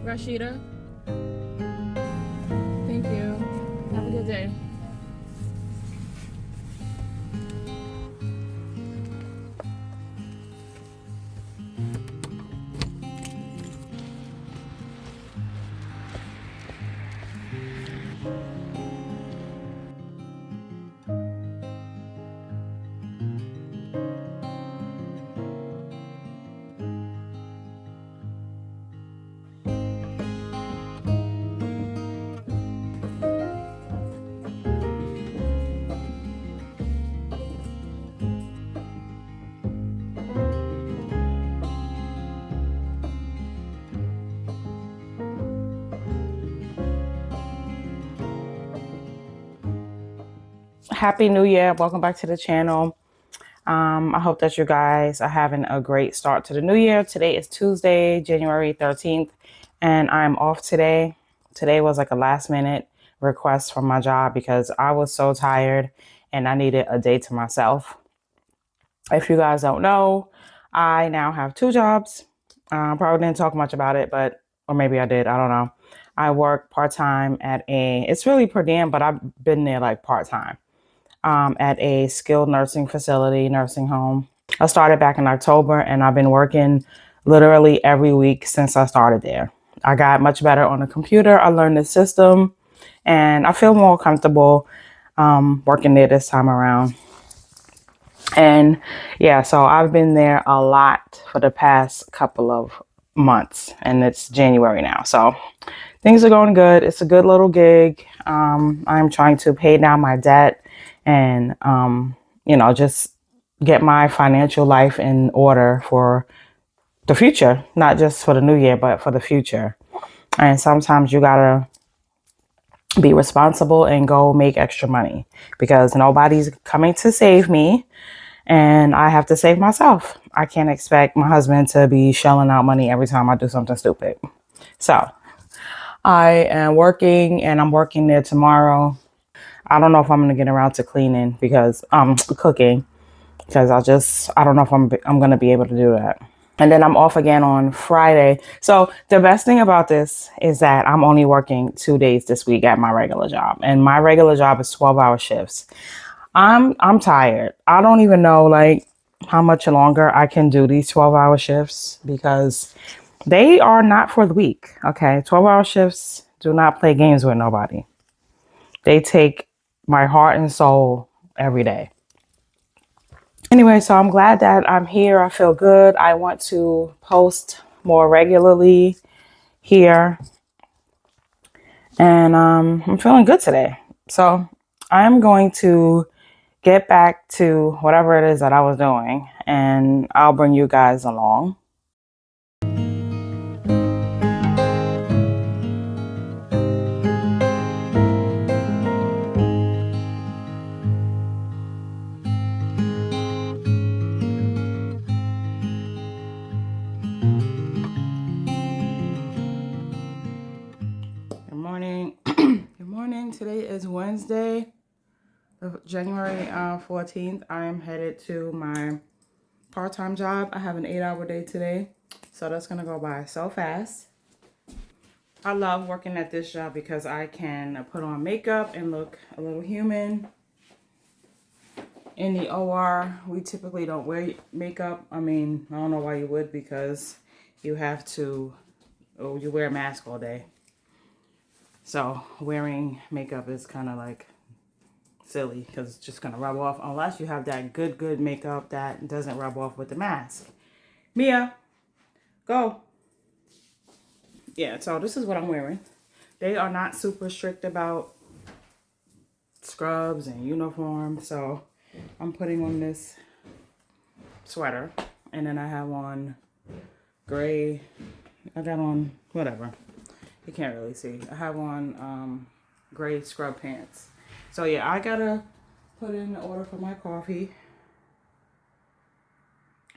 Rashida. Thank you. Have a good day. Happy New Year. Welcome back to the channel. I hope that you guys are having a great start to the new year. Today is Tuesday, January 13th, and I'm off today. Today was like a last minute request from my job because I was so tired and I needed a day to myself. If you guys don't know, I now have two jobs. Probably didn't talk much about it, but, or maybe I did. I don't know. I work part-time it's really per diem, but I've been there like part-time. At a skilled nursing facility, nursing home. I started back in October and I've been working literally every week since I started there. I got much better on the computer. I learned the system and I feel more comfortable working there this time around. And yeah, so I've been there a lot for the past couple of months and it's January now. So things are going good. It's a good little gig. I'm trying to pay down my debt and, just get my financial life in order for the future, not just for the new year, but for the future. And sometimes you gotta be responsible and go make extra money because nobody's coming to save me and I have to save myself. I can't expect my husband to be shelling out money every time I do something stupid. So I am working and I'm working there tomorrow. I don't know if I'm going to get around to cleaning because cooking because I don't know if I'm going to be able to do that. And then I'm off again on Friday. So the best thing about this is that I'm only working 2 days this week at my regular job. And my regular job is 12-hour shifts. I'm tired. I don't even know like how much longer I can do these 12-hour shifts because they are not for the weak. Okay. 12-hour shifts do not play games with nobody. They take my heart and soul every day. Anyway, so I'm glad that I'm here. I feel good. I want to post more regularly here. And I'm feeling good today. So I'm going to get back to whatever it is that I was doing, and I'll bring you guys along. Good morning. Good morning. Today is Wednesday, January 14th. I am headed to my part-time job. I have an 8-hour day today, so that's going to go by so fast. I love working at this job because I can put on makeup and look a little human. In the OR, we typically don't wear makeup. I mean, I don't know why you would because you have to, you wear a mask all day. So wearing makeup is kind of like silly because it's just going to rub off unless you have that good makeup that doesn't rub off with the mask. Mia, go. Yeah, so this is what I'm wearing. They are not super strict about scrubs and uniform, so I'm putting on this sweater and then I have on gray, I got on whatever, you can't really see, I have on gray scrub pants. So yeah, I gotta put in the order for my coffee,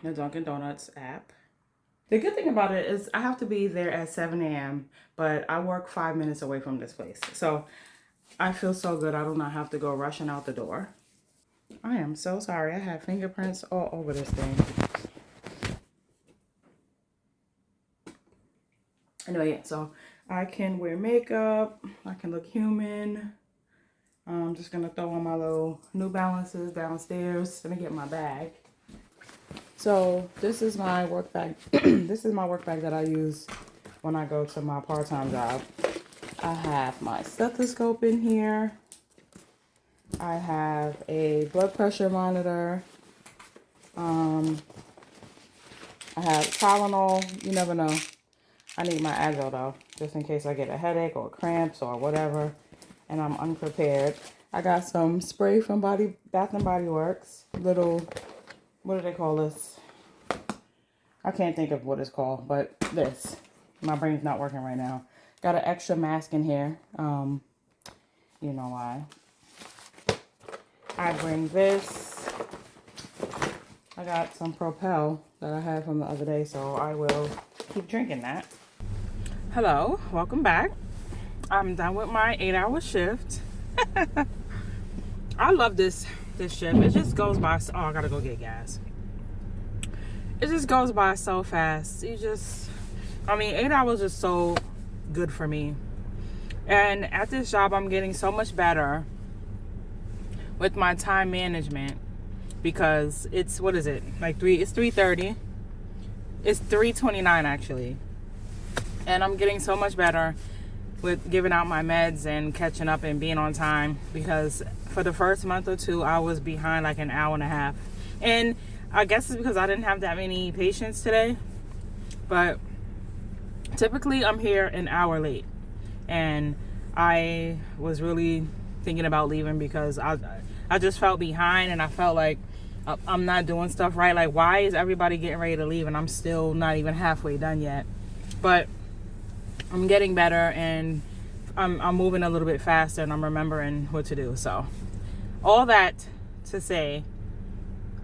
the Dunkin' Donuts app. The good thing about it is I have to be there at 7 a.m., but I work 5 minutes away from this place. So I feel so good. I do not have to go rushing out the door. I am so sorry. I have fingerprints all over this thing. Anyway, yeah, so I can wear makeup. I can look human. I'm just gonna throw on my little New Balances downstairs. Let me get my bag. So this is my work bag. This is my work bag that I use when I go to my part-time job. I have my stethoscope in here. I have a blood pressure monitor. I have Tylenol. You never know. I need my Advil though, just in case I get a headache or cramps or whatever, and I'm unprepared. I got some spray from Bath and Body Works. Little, what do they call this? I can't think of what it's called, but this. My brain's not working right now. Got an extra mask in here. You know why. I bring this. I got some Propel that I had from the other day, so I will keep drinking that. Hello, welcome back. I'm done with my 8-hour shift. I love this shift. It just goes by. Oh, I gotta go get gas. It just goes by so fast. 8 hours is so good for me. And at this job, I'm getting so much better with my time management because it's, what is it? It's 3:30. It's 3:29 actually. And I'm getting so much better with giving out my meds and catching up and being on time, because for the first month or two, I was behind like an hour and a half. And I guess it's because I didn't have that many patients today. But typically I'm here an hour late. And I was really thinking about leaving because I just felt behind, and I felt like I'm not doing stuff right. Like, why is everybody getting ready to leave and I'm still not even halfway done yet? But I'm getting better, and I'm moving a little bit faster, and I'm remembering what to do. So all that to say,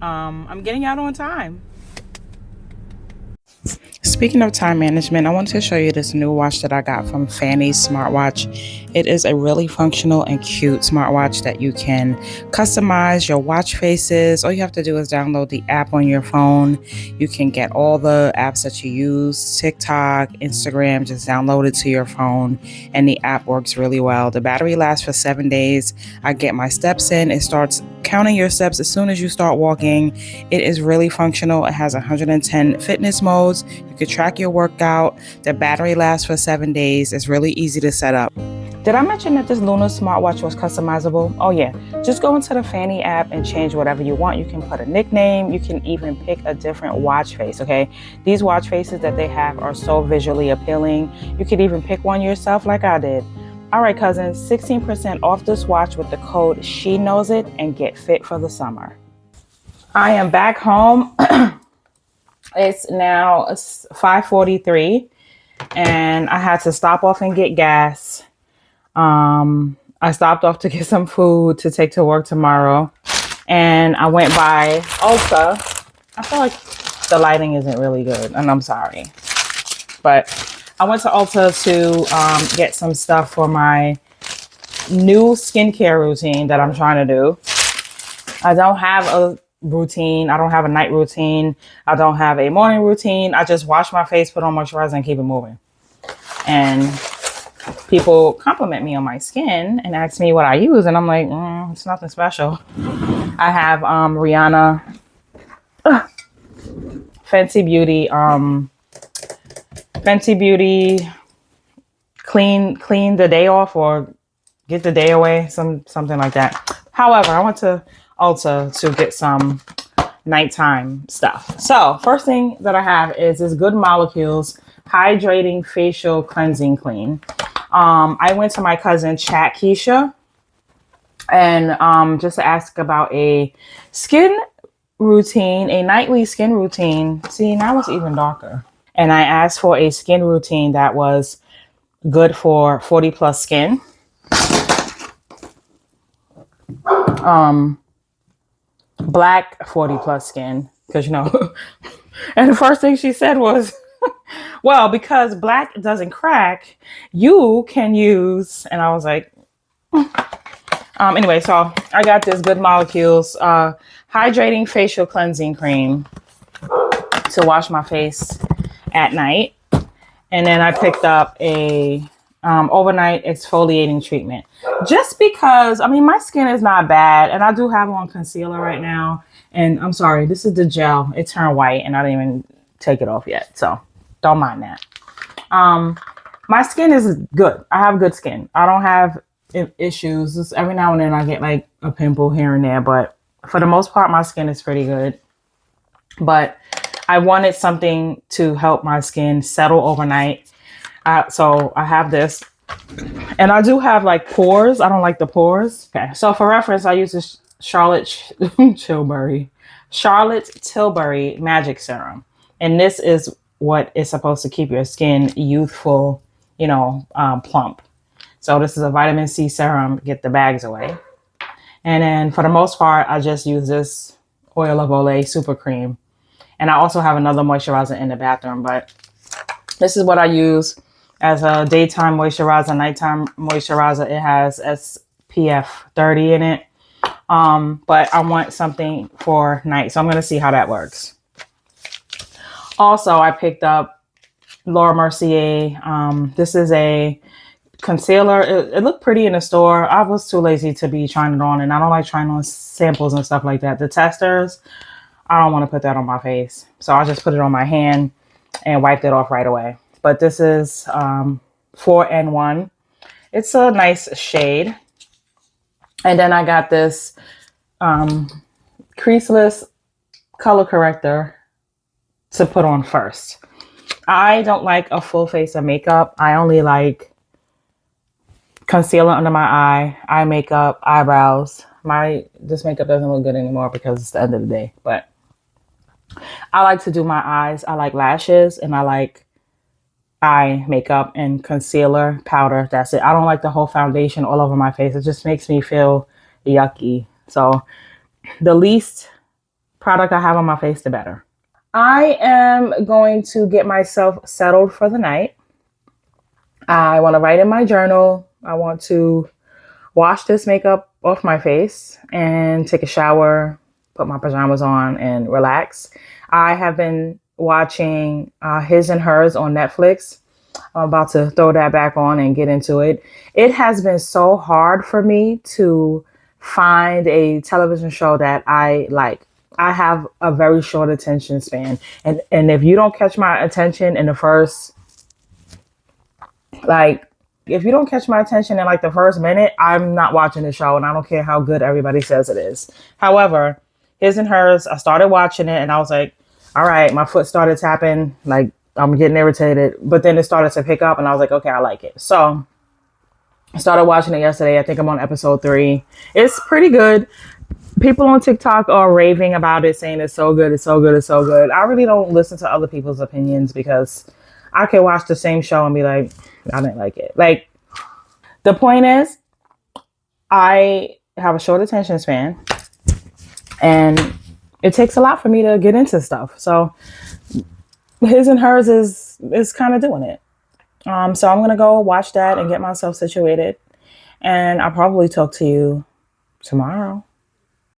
I'm getting out on time. Speaking of time management, I wanted to show you this new watch that I got from Fanny's Smartwatch. It is a really functional and cute smartwatch that you can customize your watch faces. All you have to do is download the app on your phone. You can get all the apps that you use, TikTok, Instagram, just download it to your phone, and the app works really well. The battery lasts for 7 days. I get my steps in. It starts counting your steps as soon as you start walking. It is really functional. It has 110 fitness modes. You can track your workout. The battery lasts for 7 days. It's really easy to set up. Did I mention that this Luna smartwatch was customizable? Oh yeah, just go into the Fanny app and change whatever you want. You can put a nickname. You can even pick a different watch face, okay? These watch faces that they have are so visually appealing. You could even pick one yourself like I did. All right, cousins, 16% off this watch with the code SHEKNOWSIT and get fit for the summer. I am back home. It's now 5:43 and I had to stop off and get gas. I stopped off to get some food to take to work tomorrow, and I went by Ulta. I feel like the lighting isn't really good, and I'm sorry, but I went to Ulta to get some stuff for my new skincare routine that I'm trying to do. I don't have a routine. I don't have a night routine. I don't have a morning routine. I just wash my face, put on moisturizer, and keep it moving. And people compliment me on my skin and ask me what I use, and I'm like, it's nothing special. I have Rihanna Fenty Beauty clean the day off or get the day away, something like that. However, I went to Ulta to get some nighttime stuff. So first thing that I have is this Good Molecules Hydrating Facial Cleansing Clean. I went to my cousin Chat Keisha and just to ask about a skin routine, a nightly skin routine. See, now it's even darker. And I asked for a skin routine that was good for 40 plus skin. Black 40 plus skin, because and the first thing she said was, well, because black doesn't crack, you can use, and I was like, anyway, so I got this Good Molecules Hydrating Facial Cleansing Cream to wash my face at night. And then I picked up a overnight exfoliating treatment. Just because, I mean, my skin is not bad. And I do have on concealer right now. And I'm sorry, this is the gel. It turned white and I didn't even take it off yet. So don't mind that. My skin is good. I have good skin. I don't have issues. Just every now and then I get like a pimple here and there. But for the most part, my skin is pretty good. But I wanted something to help my skin settle overnight. So I have this. And I do have like pores. I don't like the pores. Okay. So for reference, I use this Charlotte Tilbury Magic Serum. And this is what is supposed to keep your skin youthful, plump. So this is a vitamin C serum. Get the bags away. And then for the most part, I just use this Oil of Olay Super Cream. And I also have another moisturizer in the bathroom, but this is what I use as a daytime moisturizer, nighttime moisturizer. It has SPF 30 in it. But I want something for night. So I'm going to see how that works. Also, I picked up Laura Mercier. This is a concealer. It looked pretty in the store. I was too lazy to be trying it on, and I don't like trying on samples and stuff like that. The testers, I don't want to put that on my face. So I just put it on my hand and wiped it off right away. But this is 4N1. It's a nice shade. And then I got this creaseless color corrector to put on first. I don't like a full face of makeup. I only like concealer under my eye makeup, eyebrows. This makeup doesn't look good anymore because it's the end of the day. But I like to do my eyes. I like lashes and I like eye makeup and concealer, powder. That's it. I don't like the whole foundation all over my face. It just makes me feel yucky. So the least product I have on my face, the better. I am going to get myself settled for the night. I want to write in my journal. I want to wash this makeup off my face and take a shower, put my pajamas on and relax. I have been watching His and Hers on Netflix. I'm about to throw that back on and get into it. It has been so hard for me to find a television show that I like. I have a very short attention span. And if you don't catch my attention in the first, if you don't catch my attention in like the first minute, I'm not watching the show and I don't care how good everybody says it is. However, His and Hers, I started watching it and I was like, all right, my foot started tapping, like I'm getting irritated, but then it started to pick up and I was like, okay, I like it. So I started watching it yesterday. I think I'm on episode 3. It's pretty good. People on TikTok are raving about it, saying it's so good, it's so good, it's so good. I really don't listen to other people's opinions because I can watch the same show and be like, I didn't like it. Like, the point is, I have a short attention span and it takes a lot for me to get into stuff. So His and Hers is kind of doing it. So I'm going to go watch that and get myself situated. And I'll probably talk to you tomorrow.